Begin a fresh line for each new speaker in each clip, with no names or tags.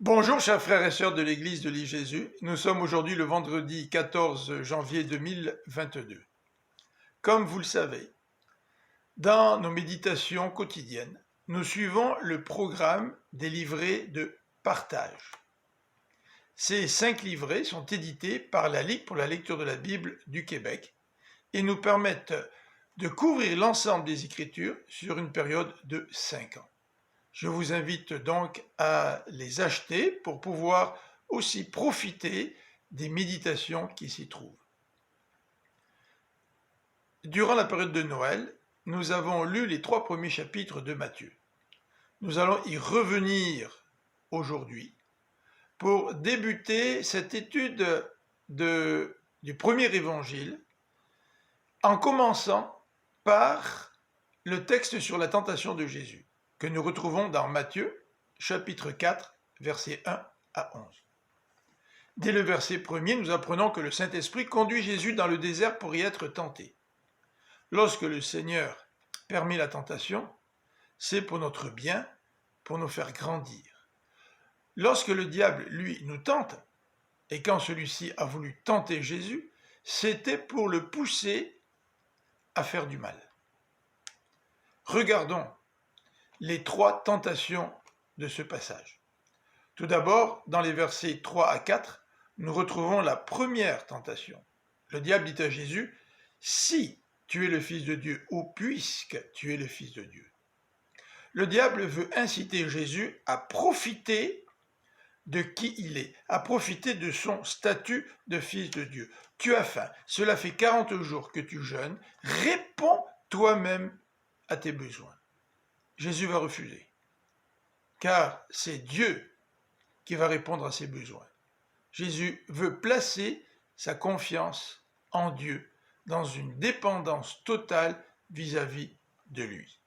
Bonjour chers frères et sœurs de l'église de l'I-Jésus, nous sommes aujourd'hui le vendredi 14 janvier 2022. Comme vous le savez, dans nos méditations quotidiennes, nous suivons le programme des livrets de partage. Ces 5 livrets sont édités par la Ligue pour la lecture de la Bible du Québec et nous permettent de couvrir l'ensemble des Écritures sur une période de 5 ans. Je vous invite donc à les acheter pour pouvoir aussi profiter des méditations qui s'y trouvent. Durant la période de Noël, nous avons lu les 3 premiers chapitres de Matthieu. Nous allons y revenir aujourd'hui pour débuter cette étude du premier évangile en commençant par le texte sur la tentation de Jésus, que nous retrouvons dans Matthieu, chapitre 4, versets 1 à 11. Dès le verset 1er, nous apprenons que le Saint-Esprit conduit Jésus dans le désert pour y être tenté. Lorsque le Seigneur permet la tentation, c'est pour notre bien, pour nous faire grandir. Lorsque le diable, lui, nous tente, et quand celui-ci a voulu tenter Jésus, c'était pour le pousser à faire du mal. Regardons les 3 tentations de ce passage. Tout d'abord, dans les versets 3 à 4, nous retrouvons la première tentation. Le diable dit à Jésus, « Si tu es le Fils de Dieu, ou puisque tu es le Fils de Dieu ». Le diable veut inciter Jésus à profiter de qui il est, à profiter de son statut de Fils de Dieu. Tu as faim, cela fait 40 jours que tu jeûnes, réponds toi-même à tes besoins. Jésus va refuser, car c'est Dieu qui va répondre à ses besoins. Jésus veut placer sa confiance en Dieu dans une dépendance totale vis-à-vis de lui.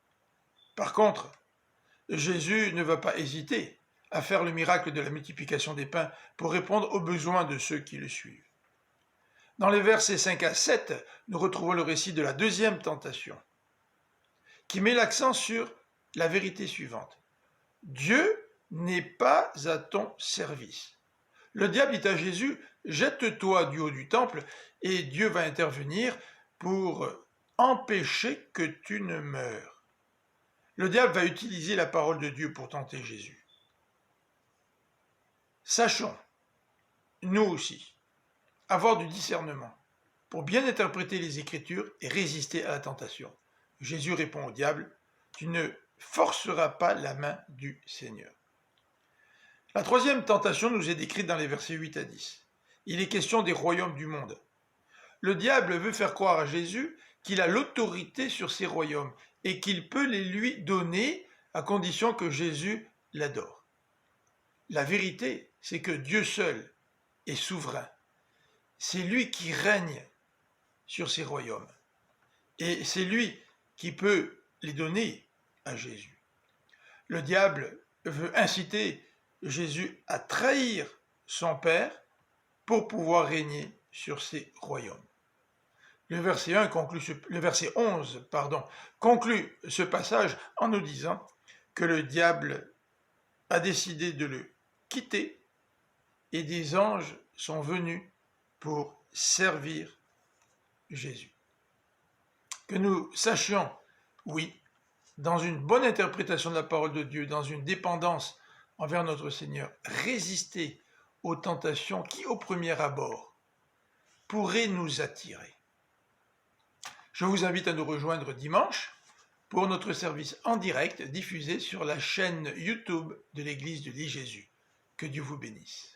Par contre, Jésus ne va pas hésiter à faire le miracle de la multiplication des pains pour répondre aux besoins de ceux qui le suivent. Dans les versets 5 à 7, nous retrouvons le récit de la deuxième tentation, qui met l'accent sur la vérité suivante. Dieu n'est pas à ton service. Le diable dit à Jésus, jette-toi du haut du temple et Dieu va intervenir pour empêcher que tu ne meures. Le diable va utiliser la parole de Dieu pour tenter Jésus. Sachons, nous aussi, avoir du discernement pour bien interpréter les Écritures et résister à la tentation. Jésus répond au diable, tu ne forcera pas la main du Seigneur. La troisième tentation nous est décrite dans les versets 8 à 10. Il est question des royaumes du monde. Le diable veut faire croire à Jésus qu'il a l'autorité sur ces royaumes et qu'il peut les lui donner à condition que Jésus l'adore. La vérité, c'est que Dieu seul est souverain. C'est lui qui règne sur ces royaumes. Et c'est lui qui peut les donner à Jésus. Le diable veut inciter Jésus à trahir son Père pour pouvoir régner sur ces royaumes. Le verset 11 conclut ce passage en nous disant que le diable a décidé de le quitter et des anges sont venus pour servir Jésus. Que nous sachions, oui, dans une bonne interprétation de la parole de Dieu, dans une dépendance envers notre Seigneur, résister aux tentations qui, au premier abord, pourraient nous attirer. Je vous invite à nous rejoindre dimanche pour notre service en direct diffusé sur la chaîne YouTube de l'église de l'I-Jésus. Que Dieu vous bénisse.